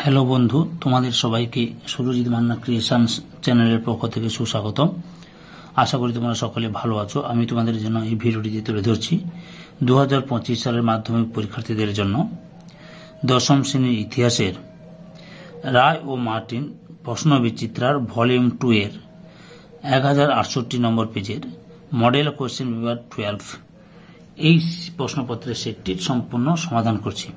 Hello বন্ধু, তোমাদের সবাইকে সুরজিৎ মান্না ক্রিয়েশনস চ্যানেলের পক্ষ থেকে সুস্বাগতম। আশা করি তোমরা সকলে ভালো আছো। আমি তোমাদের জন্য এই ভিডিওটিতে তুলে ধরছি 2025 সালের মাধ্যমিক পরীক্ষার্থীদের জন্য দশম শ্রেণীর ইতিহাসের রায় ও মার্টিন প্রশ্নবিচিত্রার ভলিউম 2 এর 1068 নম্বর পেজের মডেল কোয়েশ্চেন পেপার 12 এই প্রশ্নপত্রের সেটটির সম্পূর্ণ সমাধান করছি।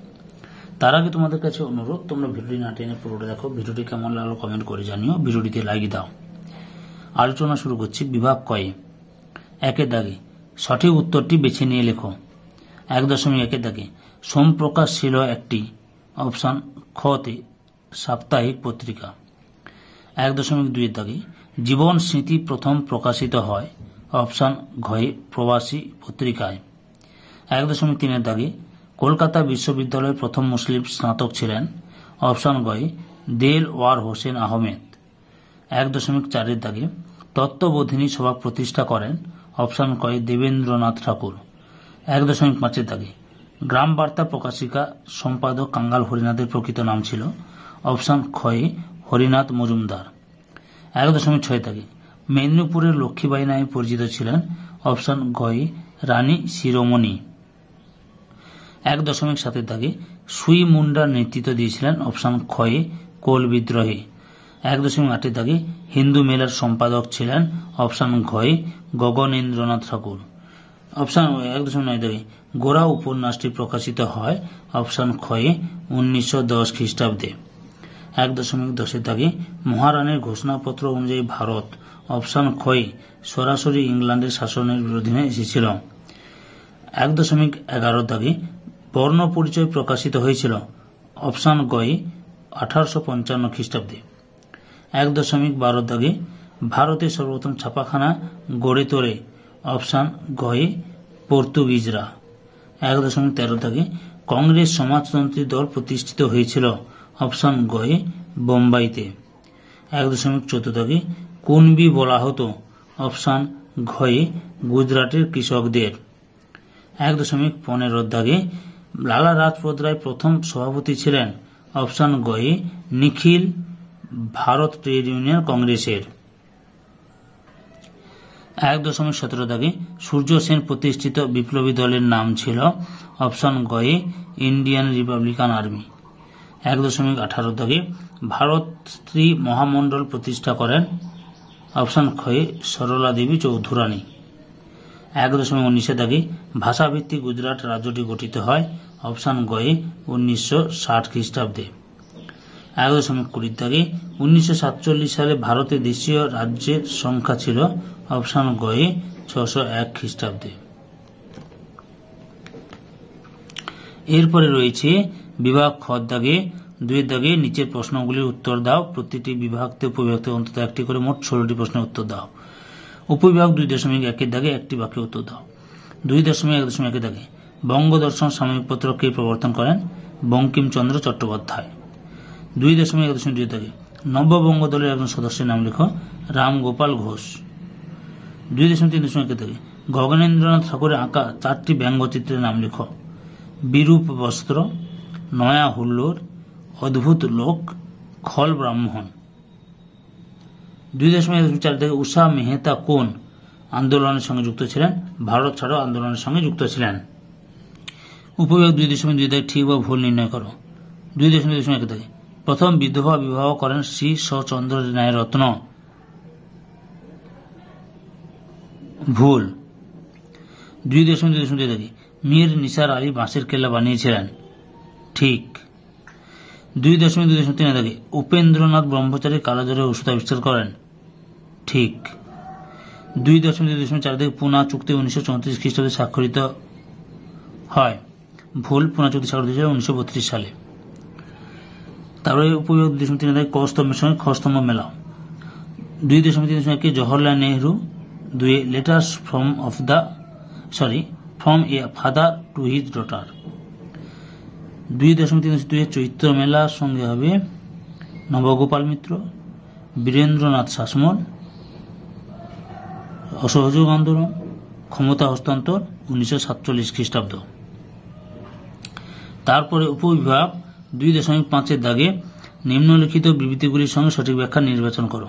তার আগে তোমাদের কাছে অনুরোধ, তোমরা ভিডিওটি না টেনে পুরোটা দেখো। ভিডিওটি কেমন লাগলো কমেন্ট করে জানিও, ভিডিওটিতে লাইক দাও। আলোচনা শুরু করছি। বিভাগ কয়ে একের দাগে সঠিক উত্তরটি বেছে নিয়ে লেখো। 1.1 দাগে সোমপ্রকাশ ছিল একটি অপশন খতে সাপ্তাহিক পত্রিকা। 1.2 দাগে জীবন স্মৃতি প্রথম প্রকাশিত হয় অপশন ঘয়ে প্রবাসী পত্রিকায়। 1.3 দাগে কলকাতা বিশ্ববিদ্যালয়ের প্রথম মুসলিম স্নাতক ছিলেন অপশন গয়ে দেলওয়ার হোসেন আহমেদ। 1.4 দাগে তত্ত্ববোধিনী সভা প্রতিষ্ঠা করেন অপশন কয়ে দেবেন্দ্রনাথ ঠাকুর। 1.5 দাগে গ্রাম বার্তা প্রকাশিকা সম্পাদক কাঙ্গাল হরিনাথের প্রকৃত নাম ছিল অপশন খয়ে হরিনাথ মজুমদার। 1.6 দাগে মেদিনীপুরের লক্ষ্মীবাঈ নামে পরিচিত ছিলেন অপশন গয়ে রানী শিরোমণি। 1.7 দাগে সুই মুন্ডার নেতৃত্ব দিয়েছিলেন অপশন খয়ে কোল বিদ্রোহে। 1.8 দাগে হিন্দু মেলার সম্পাদক ছিলেন অপশন ঘয়ে গগনেন্দ্রনাথ ঠাকুর। অপশন 1.9 দাগে গোরা উপন্যাসটি প্রকাশিত হয় অপশন খয়ে 1910 খ্রিস্টাব্দে। 1.10 দাগে মহারানীর ঘোষণাপত্র অনুযায়ী ভারত অপশন খয়ে সরাসরি ইংল্যান্ডের শাসনের অধীনে এসেছিল। 1.11 দাগে বর্ণ পরিচয় প্রকাশিত হয়েছিল অপশন গয়ে 1855 খ্রিস্টাব্দে। 1.12 দাগে ভারতের সর্বপ্রথম ছাপাখানা গড়ে তোলে অপশন গয়ে পর্তুগিজরা। 1.13 দাগে কংগ্রেস সমাজতন্ত্রী দল প্রতিষ্ঠিত হয়েছিল অপশন গয়ে বোম্বাইতে। 1.14 দাগে কুনবি বলা হতো অপশন ঘয়ে গুজরাটের কৃষকদের। 1.15 দাগে লালা রাজপথ রায় প্রথম সভাপতি ছিলেন অপশন গয়ে নিখিল ভারত ট্রেড ইউনিয়ন কংগ্রেসের। 1.17 দাগে সূর্য সেন প্রতিষ্ঠিত বিপ্লবী দলের নাম ছিল অপশন গয়ে ইন্ডিয়ান রিপাবলিকান আর্মি। 1.18 দাগে ভারত স্ত্রী মহামণ্ডল প্রতিষ্ঠা করেন অপশন খয়ে সরলা দেবী চৌধুরানী। 1.19 দাগে ভাষাভিত্তিক গুজরাট রাজ্যটি গঠিত হয় অপশন গয়ে 1960 খ্রিস্টাব্দে। 1.20 দাগে 1947 সালে ভারতে দেশীয় রাজ্যের সংখ্যা ছিল অপশন গয়ে 601 খ্রিস্টাব্দে। এরপরে রয়েছে বিভাগ খ দাগে 2 দাগে নিচের প্রশ্নগুলির উত্তর দাও। প্রতিটি বিভাগতে উপবিভাগতে অন্তত একটি করে মোট 16টি প্রশ্নের উত্তর দাও। উপবিভাগ 2.1 দাগে একটি বাক্যের উত্তর দাও। 2.1 দাগে বঙ্গদর্শন সাময়িক পত্র কে প্রবর্তন করেন? বঙ্কিমচন্দ্র চট্টোপাধ্যায়। 2.1 দাগে নববঙ্গ দলের একজন সদস্যের নাম লেখো। রামগোপাল ঘোষ। 2.3 দাগে গগনেন্দ্রনাথ ঠাকুরের আঁকা 4টি ব্যঙ্গচিত্রের নাম লেখো। বিরূপ বস্ত্র, নয়া হুল্লোড়, অদ্ভুত লোক, খল ব্রাহ্মণ। 2.4 দাগে উষা মেহতা কোন আন্দোলনের সঙ্গে যুক্ত ছিলেন? ভারত ছাড়ো আন্দোলনের সঙ্গে যুক্ত ছিলেন। উপবিভাগ 2.2 দাগে ঠিক বা ভুল নির্ণয় করো। 2.1 দাগে প্রথম বিধবা বিবাহ করেন শ্রী চন্দ্র রায় রত্ন। ভুল। 2.2 দাগে মীর নিসার আলী বাঁশের কেল্লা বানিয়েছিলেন। ঠিক। 2.3 দাগে উপেন্দ্রনাথ ব্রহ্মচারী কালাজ্বরের ওষুধ আবিষ্কার করেন। ঠিক। 2.4 দাগে পুনা চুক্তি 1934 খ্রিস্টাব্দে স্বাক্ষরিত হয়। ভুল। পুনা চুক্তি স্বাক্ষরিত হয়েছিল 1932 সালে। তারপরে উপবিভাগ 2.3 দাগে ক স্তম্ভের সঙ্গে খ স্তম্ভ মেলাও। 2.3 Jawaharlal Nehru 2 letters from a father to his daughter. 2.3 চৈত্র মেলার সঙ্গে হবে নবগোপাল মিত্র, বীরেন্দ্রনাথ শাসমল, অসহযোগ আন্দোলন, ক্ষমতা হস্তান্তর 1947 খ্রিস্টাব্দ। তারপরে উপবিভাগ 2.5 দাগে নিম্নলিখিত বিবৃতিগুলির সঙ্গে সঠিক ব্যাখ্যা নির্বাচন করো।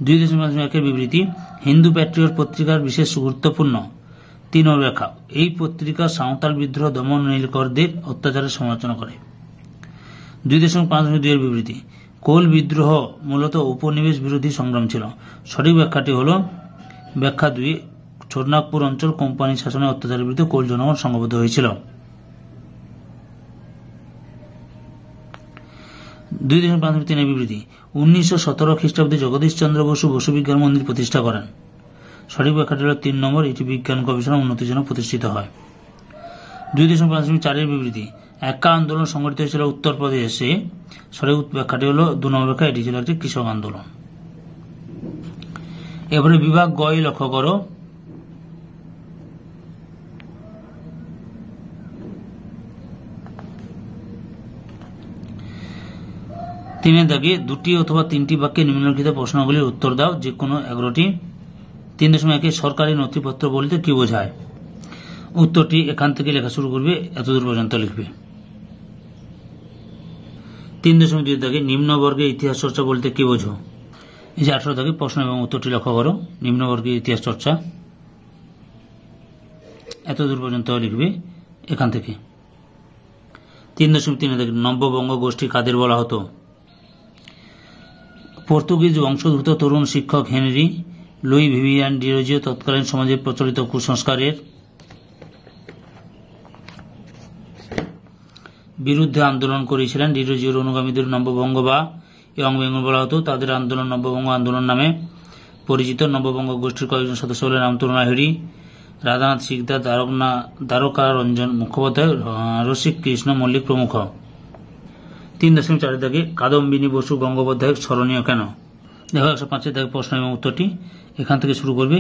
2.1 বিবৃতি, হিন্দু প্যাট্রিয়ট পত্রিকার বিশেষ গুরুত্বপূর্ণ। 3 ব্যাখ্যা, এই পত্রিকা সাঁওতাল বিদ্রোহ দমন নীলকরদের অত্যাচারের সমালোচনা করে। 2.5 বিবৃতি, কোল বিদ্রোহ মূলত উপনিবেশ বিরোধী সংগ্রাম ছিল। সঠিক ব্যাখ্যাটি হল ব্যাখ্যা 2, ছোটনাগপুর অঞ্চল কোম্পানি শাসনের অত্যাচারের বিরুদ্ধে কোল জনগণ সংঘবদ্ধ হয়েছিল। 2.3 বিবৃতি, 1917 খ্রিস্টাব্দে জগদীশ চন্দ্র বসু বসু বিজ্ঞান মন্দির প্রতিষ্ঠা করেন। সঠিক ব্যাখ্যাটি হল 3 নম্বর, এটি বিজ্ঞান গবেষণা উন্নতির জন্য প্রতিষ্ঠিত হয়। 2.4 বিবৃতি, একা আন্দোলন সংগঠিত হয়েছিল উত্তরপ্রদেশে। সঠিক ব্যাখ্যাটি হল 2 নম্বর ব্যাখ্যা, এটি ছিল একটি কৃষক আন্দোলন। এবারে বিভাগ গ লক্ষ্য করো। তিনের দাগে 2টি অথবা 3টি বাক্যে নিম্নলিখিত প্রশ্নগুলির উত্তর দাও, যে কোনো 11টি। 3.1 সরকারি নথিপত্র বলতে কি বোঝায়? উত্তরটি এখান থেকে লেখা শুরু করবে, এতদূর পর্যন্ত লিখবে। 3.2 দাগে নিম্নবর্গের ইতিহাস চর্চা বলতে কি বোঝো? এই যে 18 দাগে প্রশ্ন এবং উত্তরটি লক্ষ্য করো, নিম্নবর্গের ইতিহাস চর্চা, এতদূর পর্যন্ত লিখবে এখান থেকে। 3.3 দাগে নব্যবঙ্গ গোষ্ঠী কাদের বলা হতো? পর্তুগিজ বংশোদ্ভূত তরুণ শিক্ষক হেনরি লুই ভিভিয়ান ডিরোজিও তৎকালীন সমাজে প্রচলিত কুসংস্কারের বিরুদ্ধে আন্দোলন করেছিলেন। ডিরোজিওর অনুগামীদের নব্যবঙ্গ বা ইয়ং বেঙ্গল বলা হতো। তাদের আন্দোলন নব্যবঙ্গ আন্দোলন নামে পরিচিত। নব্যবঙ্গ গোষ্ঠীর কয়েকজন সদস্য হলেন রামতরুণা হেরি, রাধানাথ শিকদার, দ্বারকা রঞ্জন মুখোপাধ্যায়, রসিক কৃষ্ণ মল্লিক প্রমুখ। 3.4 দাগে কাদম্বিনী বসু গঙ্গোপাধ্যায় স্মরণীয় কেন? দেখো 105 দাগে প্রশ্ন এবং উত্তরটি এখান থেকে শুরু করবে,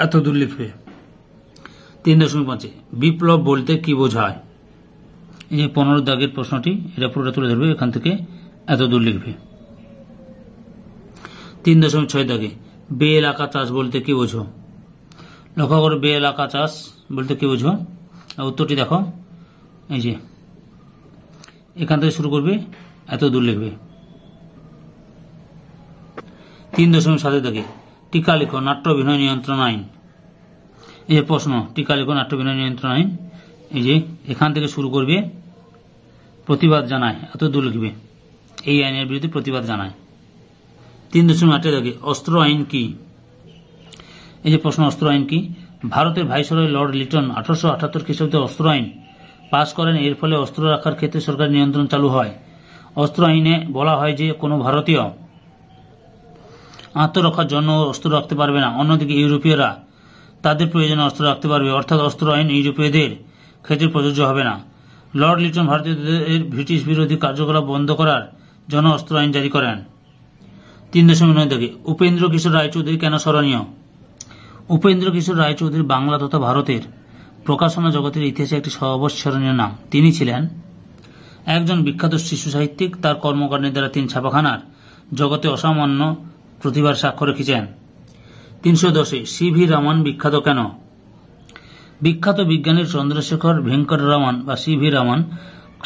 এত দূর লিখবে। 3.5 বিপ্লব বলতে কি বোঝায়? এই যে 15 দাগের প্রশ্নটি, এটা পুরোটা তুলে ধরবে, এখান থেকে এত দূর লিখবে। 3.6 দাগে বে এলাকা চাষ বলতে কি বোঝো? লক্ষ্য করো, বে এলাকা চাষ বলতে কি বোঝো? উত্তরটি দেখো, এই যে এখান থেকে শুরু করবে, এত দূর লিখবে। 3.7 দাগে টিকা লেখো নাট্য অভিনয় নিয়ন্ত্রণ আইন। এই যে প্রশ্ন, টিকা লেখো নাট্য অভিনয় নিয়ন্ত্রণ আইন, এই যে এখান থেকে শুরু করবে, প্রতিবাদ জানায়, এত দূর লিখবে, এই আইনের বিরুদ্ধে প্রতিবাদ জানায়। 3.8 দাগে অস্ত্র আইন কি? এই যে প্রশ্ন, অস্ত্র আইন কি? ভারতের ভাইসরয় লর্ড লিটন 1878 খ্রিস্টাব্দে অস্ত্র আইন পাশ করেন। এর ফলে অস্ত্র রাখার ক্ষেত্রে সরকারি নিয়ন্ত্রণ চালু হয়। অস্ত্র আইনে বলা হয় যে কোনো ভারতীয় আত্মরক্ষার জন্য অস্ত্র রাখতে পারবে না, অন্যদিকে ইউরোপীয়রা তাদের প্রয়োজনে অস্ত্র রাখতে পারবে, অর্থাৎ অস্ত্র আইন ইউরোপীয়দের ক্ষেত্রে প্রযোজ্য হবে না। লর্ড লিটন ভারতীয়দের ব্রিটিশ বিরোধী কার্যকলাপ বন্ধ করার জন্য অস্ত্র আইন জারি করেন। 3.9 দাগে উপেন্দ্র কিশোর রায়চৌধুরী কেন স্মরণীয়? উপেন্দ্র কিশোর রায়চৌধুরী বাংলা তথা ভারতের প্রকাশনা জগতের ইতিহাসে একটি সর্বস্মরণীয় নাম। তিনি ছিলেন একজন বিখ্যাত শিশু সাহিত্যিক। তার কর্মকাণ্ডের দ্বারা তিনি ছাপাখানার জগতে অসামান্য প্রতিভার স্বাক্ষর রেখেছেন। 310 সি.ভি. রামন বিখ্যাত কেন? বিখ্যাত বিজ্ঞানী চন্দ্রশেখর ভেঙ্কট রামন বা সি.ভি. রামন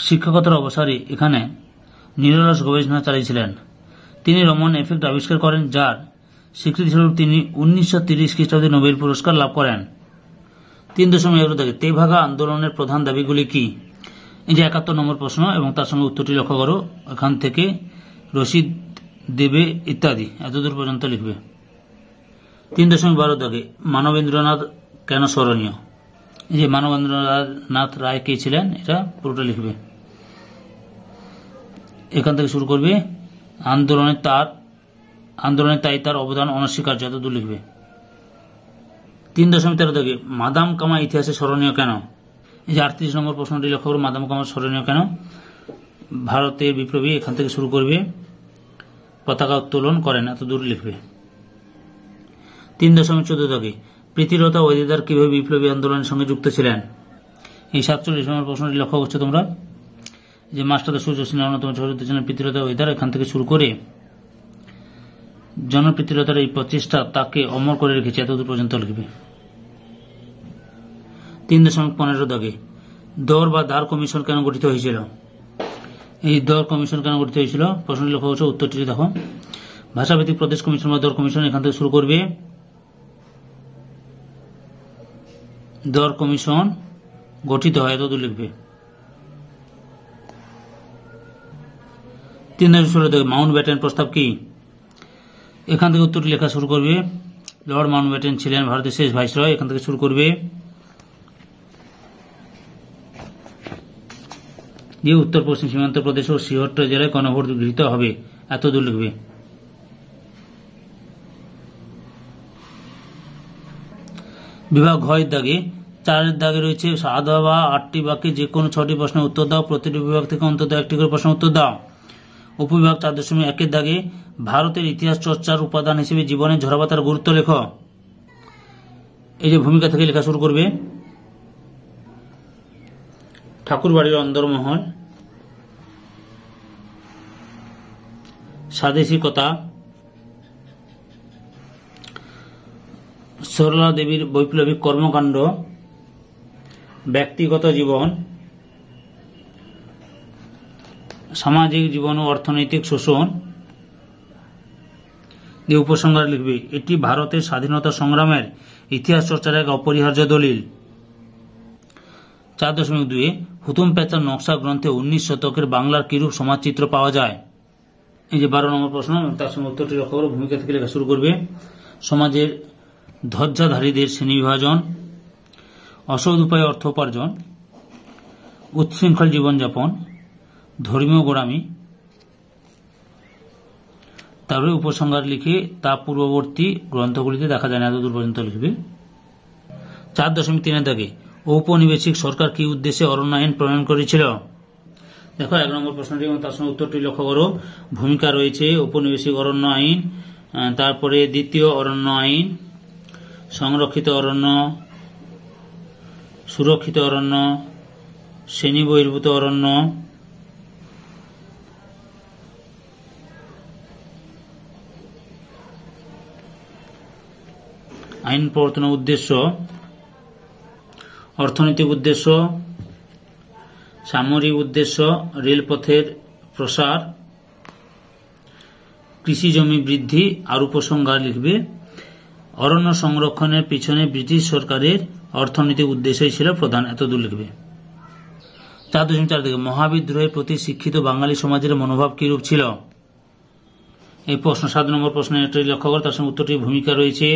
শিক্ষকতার অবসরে এখানে নিরলস গবেষণা চালিয়েছিলেন। তিনি রমন এফেক্ট আবিষ্কার করেন, যার স্বীকৃতিস্বরূপ তিনি 1930 খ্রিস্টাব্দে নোবেল পুরস্কার লাভ করেন। 3.11 দাগে তেভাগা আন্দোলনের প্রধান দাবিগুলি কি? এই যে 71 নম্বর প্রশ্ন এবং তার সঙ্গে উত্তরটি লক্ষ্য করো, এখান থেকে রশিদ দেবে ইত্যাদি, এতদূর পর্যন্ত লিখবে। 3.12 দাগে মানবেন্দ্রনাথ কেন স্মরণীয়? এই যে মানবেন্দ্রনাথ রায় কে ছিলেন, এটা পুরোটা লিখবে, এখান থেকে শুরু করবে। আন্দোলনে তাই তার অবদান অনস্বীকার্য, এতদূর লিখবে। 3.13 দাগে মাদাম কামা ইতিহাসে স্মরণীয় কেন? এই যে 38 নম্বর প্রশ্নটি লক্ষ্য করো, মাদাম কামা স্মরণীয় কেন? ভারতের বিপ্লবী, এখান থেকে শুরু করবে, পতাকা উত্তোলন করেন, এতদূর লিখবে। 3.14 দাগে প্রীতিলতা ওয়েদার কিভাবে বিপ্লবী আন্দোলনের সঙ্গে যুক্ত ছিলেন? এই 47 নম্বর প্রশ্নটি লক্ষ্য করছো তোমরা, যে মাস্টারদা সূর্য সিনহা অন্যতম চরিত্র ছিলেন প্রীতিলতা ওয়েদার, এখান থেকে শুরু করে জনপ্রীতিলতার এই প্রচেষ্টা তাকে অমর করে রেখেছে, এতদূর পর্যন্ত লিখবে। 3.15 দাগে দর বা ধার কমিশন কেন গঠিত হয়েছিল? এই দর কমিশন কেন গঠিত হয়েছিল? প্রশ্নটি লক্ষ্য করছো, উত্তরটি দেখো। ভাষাভিত্তিক প্রদেশ কমিশন বা দর কমিশন এখান থেকে শুরু করবে। দর কমিশন গঠিত হয়, এতদূর লিখবে। 3 মাউন্ট ব্যাটেন প্রস্তাব কি? এখান থেকে উত্তরটি লেখা শুরু করবে। লর্ড মাউন্ট ব্যাটেন ছিলেন ভারতের শেষ ভাইসরয়, এখান থেকে শুরু করবে। দিয়ে উত্তর পশ্চিম সীমান্ত প্রদেশ ও সিহট্ট জেলায় গণভোট গৃহীত হবে, এতদূর লিখবে। বিভাগ ঘ এর দাগে 4 এর দাগে রয়েছে সাদা বা 8টি বাক্যে যে কোনো 6টি প্রশ্নের উত্তর দাও। প্রতিটি বিভাগ থেকে অন্তত 1টি করে প্রশ্ন উত্তর দাও। উপবিভাগ 4.1 এর দাগে ভারতের ইতিহাস চর্চার উপাদান হিসেবে জীবনের ঝরাপাতার গুরুত্ব লেখ। এই যে ভূমিকা থেকে লেখা শুরু করবে। ঠাকুরবাড়ির অন্দরমহল, স্বদেশিকতা, সরলা দেবীর বৈপ্লবিক কর্মকাণ্ড, ব্যক্তিগত জীবন, সামাজিক জীবন ও অর্থনৈতিক শোষণ। দিয়ে উপসংহার লিখবে, এটি ভারতের স্বাধীনতা সংগ্রামের ইতিহাস চর্চার এক অপরিহার্য দলিল। 4.2 হুতুম প্যাঁচার নকশা গ্রন্থে 19 শতকের বাংলার কিরূপ সমাজচিত্র পাওয়া যায়? এই যে 12 নম্বর প্রশ্ন, তার সঙ্গে উত্তরটি লক্ষ্য করো। ভূমিকা থেকে লেখা শুরু করবে। সমাজের ধ্বজাধারীদের শ্রেণী বিভাজন, অসৎ উপায়ে অর্থ উপার্জন, উচ্ছৃঙ্খল জীবনযাপন, ধর্মীয় গোড়ামি। তারপরে উপসংহার লিখে তা পূর্ববর্তী গ্রন্থগুলিতে দেখা যায় না, এতদূর পর্যন্ত লিখবে। 4.3 দাগে ঔপনিবেশিক সরকার কি উদ্দেশ্যে অরণ্য আইন প্রণয়ন করেছিল? দেখো 1 নম্বর প্রশ্নটি এবং তার সঙ্গে উত্তরটি লক্ষ্য করো। ভূমিকা রয়েছে ঔপনিবেশিক অরণ্য আইন, তারপরে দ্বিতীয় অরণ্য আইন, সংরক্ষিত অরণ্য, সুরক্ষিত অরণ্য, শ্রেণী বহির্ভূত অরণ্য, আইন প্রবর্তনের উদ্দেশ্য, অর্থনৈতিক উদ্দেশ্য, সামরিক উদ্দেশ্য, রেলপথের প্রসার, কৃষি জমি বৃদ্ধি। আর উপসংহার লিখবে, অরণ্য সংরক্ষণের পিছনে ব্রিটিশ সরকারের অর্থনৈতিক উদ্দেশ্যই ছিল প্রধান, এতদূর লিখবে। 4.4 থেকে মহাবিদ্রোহের প্রতি শিক্ষিত বাঙালি সমাজের মনোভাব কিরূপ ছিল? এই প্রশ্ন 7 নম্বর প্রশ্নের একটি লক্ষ্য করে, তার সঙ্গে উত্তরটির ভূমিকা রয়েছে।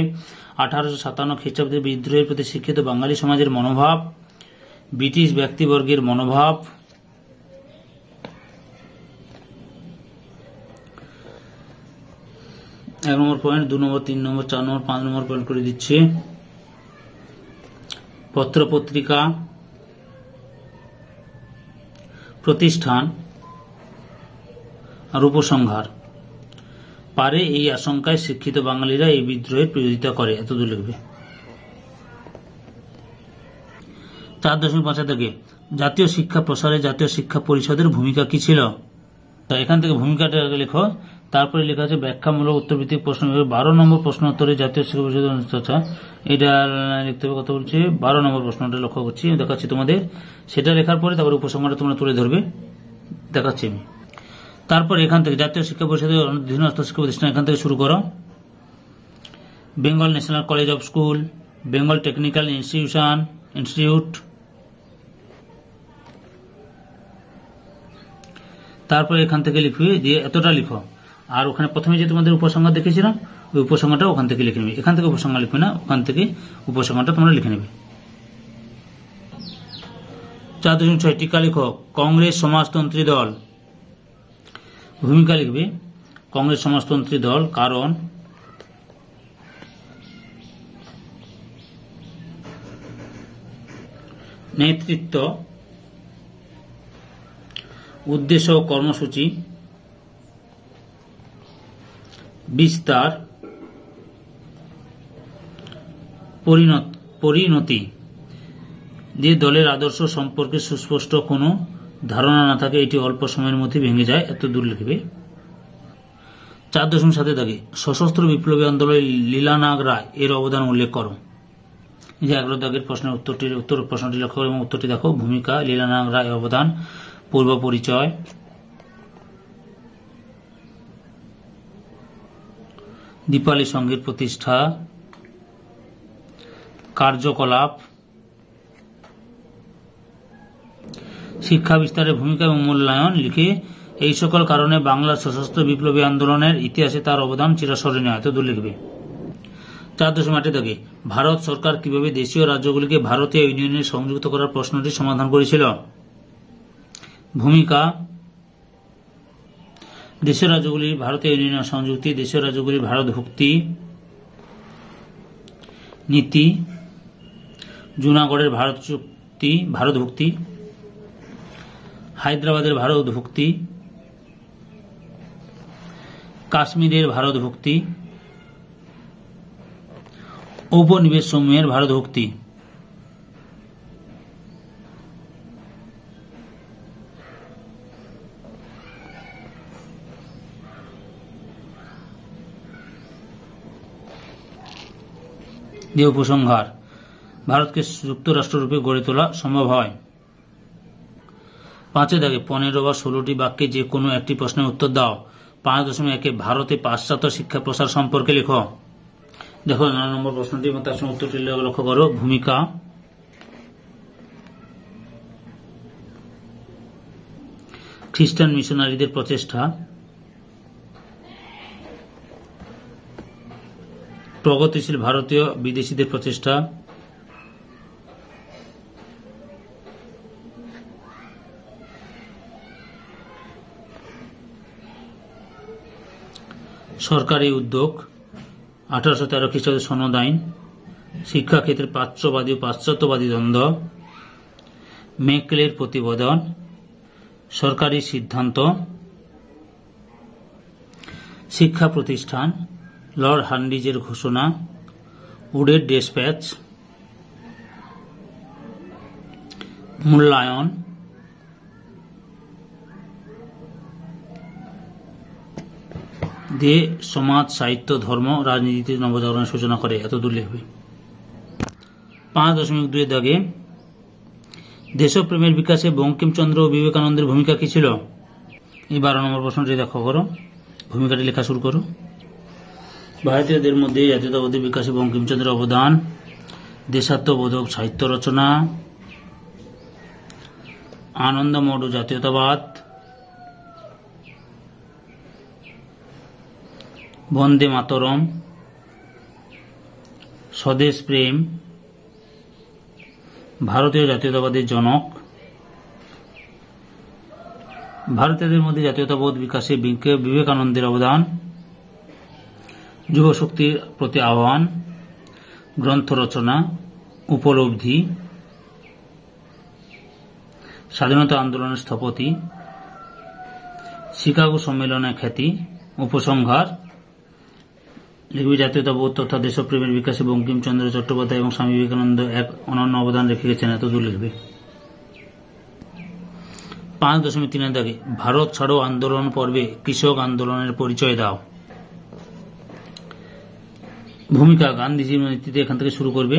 1857 খ্রিস্টাব্দে বিদ্রোহের প্রতি শিক্ষিত বাঙালি সমাজের মনোভাব, ব্রিটিশ ব্যক্তিবর্গের মনোভাব, এক নম্বর পয়েন্ট, 2 নম্বর, 3 নম্বর, 4 নম্বর, 5 নম্বর পয়েন্ট করে দিচ্ছে। পত্র পত্রিকা, প্রতিষ্ঠান আর উপসংহার। পারে এই আশঙ্কায় শিক্ষিত বাঙালিরা এই বিদ্রোহের বিরোধিতা করে, এতদূর লিখবে। 4.5 থেকে জাতীয় শিক্ষা প্রসারে জাতীয় শিক্ষা পরিষদের ভূমিকা কি ছিল? তা এখান থেকে ভূমিকাটা লেখো। তারপরে লেখা আছে ব্যাখ্যামূলক উত্তরভিত্তিক প্রশ্ন। 12 নম্বর প্রশ্ন উত্তরে জাতীয় শিক্ষা পরিষদের চর্চা, এটা লিখতে হবে। কথা বলছে 12 নম্বর প্রশ্নটা লক্ষ্য করছি, দেখাচ্ছি তোমাদের। সেটা লেখার পরে তারপরে উপসংহারটা তোমরা তুলে ধরবে, দেখাচ্ছি আমি। তারপর এখান থেকে জাতীয় শিক্ষা পরিষদের অধীনস্থ শিক্ষা প্রতিষ্ঠান, এখান থেকে শুরু করো। Bengal national college of school, Bengal technical institute, তারপরে এখান থেকে লিখবে, দিয়ে এতটা লিখো। আর ওখানে প্রথমে যে তোমাদের উপসংহার দেখেছিলাম, ওই উপসংহারটা ওখান থেকে লিখে নেবে। এখান থেকে উপসংহার লিখবে না, ওখান থেকে উপসংহারটা তোমরা লিখে নেবে। 4.6 টিকা লিখো। কংগ্রেস সমাজতন্ত্রী দল, ভূমিকা লিখবে। কংগ্রেস সমাজতন্ত্রী দল কারণ, নেতৃত্ব, উদ্দেশ্য ও কর্মসূচি, বিস্তার, পরিণতি। যে দলের আদর্শ সম্পর্কে সুস্পষ্ট কোনো ধারণা না থাকে, এটি অল্প সময়ের মধ্যে ভেঙে যায়, এত দূর লিখবে। 4.7 দাগে সশস্ত্র বিপ্লবী আন্দোলনে লীলানাগ রায় এর অবদান উল্লেখ করো। এই যে 11 দাগের প্রশ্নের উত্তর প্রশ্নটি লক্ষ্য করো এবং উত্তরটি দেখো। ভূমিকা, লীলানাগ রায় অবদান, পূর্ব পরিচয়, দীপালি সংঘের প্রতিষ্ঠা, কার্যকলাপ, শিক্ষা বিস্তারের ভূমিকা এবং মূল্যায়ন লিখে এই সকল কারণে বাংলার সশস্ত্র বিপ্লবী আন্দোলনের ইতিহাসে তার অবদান চিরস্মরণীয়। এতদূর লিখবে। 4.8 দাগে ভারত সরকার কিভাবে দেশীয় রাজ্যগুলিকে ভারতীয় ইউনিয়নে সংযুক্ত করার প্রশ্নটি সমাধান করেছিল? ভূমিকা, দেশীয় রাজ্যগুলির ভারতীয় ইউনিয়নের সংযুক্তি, দেশীয় রাজ্যগুলির ভারতভুক্তি, নীতি, জুনাগড়ের ভারতভুক্তি, হায়দ্রাবাদের ভারতভুক্তি, কাশ্মীরের ভারতভুক্তি, ঔপনিবেশ সমূহের ভারতভুক্তি। দিয়ে উপসংহার, ভারতকে যুক্তরাষ্ট্ররূপে গড়ে তোলা সম্ভব হয়। 5 দাগে 15 বা 16টি বাক্যে যে কোনো একটি প্রশ্নের উত্তর দাও। 5.1 ভারতে পাশ্চাত্য শিক্ষা প্রসার সম্পর্কে লেখো। দেখো 9 নম্বর প্রশ্নটি এবং তার সঙ্গে উত্তরটি লক্ষ্য করো। ভূমিকা, খ্রিস্টান মিশনারিদের প্রচেষ্টা, প্রগতিশীল ভারতীয় বিদেশিদের প্রচেষ্টা, সরকারি উদ্যোগ, 1813 খ্রিস্টাব্দের সনদ আইন, শিক্ষাক্ষেত্রে প্রাচ্যবাদী ও পাশ্চাত্যবাদী দ্বন্দ্ব, মেকলের প্রতিবেদন, সরকারি সিদ্ধান্ত, শিক্ষা প্রতিষ্ঠান, লর্ড হান্ডিজের ঘোষণা, উডের ডেসপ্যাচ, মূল্যায়ন, দিয়ে সমাজ, সাহিত্য, ধর্ম, রাজনীতিতে নবজাগরণের সূচনা করে। এতদূর লিখবে। 5.2 দাগে দেশপ্রেমের বিকাশে বঙ্কিমচন্দ্র ও বিবেকানন্দের ভূমিকা কি ছিল? এই 12 নম্বর প্রশ্নটি দেখো করো, ভূমিকাটি লেখা শুরু করো। ভারতীয়দের মধ্যে জাতীয়তাবাদের বিকাশে বঙ্কিমচন্দ্রের অবদান, দেশাত্মবোধক সাহিত্য রচনা, আনন্দমঠ ও জাতীয়তাবাদ, বন্দে মাতরম, স্বদেশ প্রেম, ভারতীয় জাতীয়তাবাদের জনক, ভারতীয়দের মধ্যে জাতীয়তাবোধ বিকাশে বিবেকানন্দের অবদান, যুব শক্তির প্রতি আহ্বান, গ্রন্থ রচনা, উপলব্ধি, স্বাধীনতা আন্দোলনের স্থপতি, শিকাগো সম্মেলনের খ্যাতি। উপসংহার লিখবি জাতীয়তাবোধ তথা দেশপ্রেমের বিকাশে বঙ্কিমচন্দ্র চট্টোপাধ্যায় এবং স্বামী বিবেকানন্দ এক অনন্য অবদান রেখে গেছেন। এতদূর লিখবে। 5.3 দাগে ভারত ছাড়ো আন্দোলন পর্বে কৃষক আন্দোলনের পরিচয় দাও। ভূমিকা, গান্ধীজির নেতৃত্বে এখান থেকে শুরু করবে।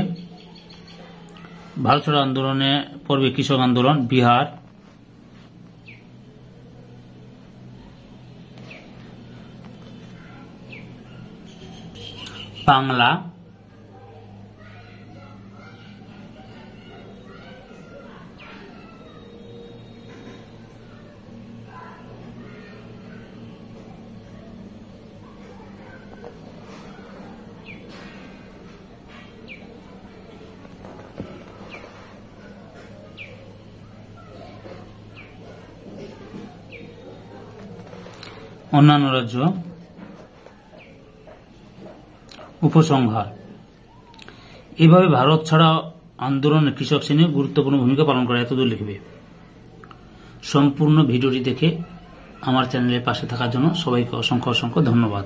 ভারত ছাড়ো আন্দোলনের পর্বে কৃষক আন্দোলন, বিহার, বাংলা, অন্যান্য রাজ্য। উপসংহার, এভাবে ভারত ছাড়া আন্দোলনে কৃষক শ্রেণী গুরুত্বপূর্ণ ভূমিকা পালন করে। এতদূর লিখবে। সম্পূর্ণ ভিডিওটি দেখে আমার চ্যানেলের পাশে থাকার জন্য সবাইকে অসংখ্য অসংখ্য ধন্যবাদ।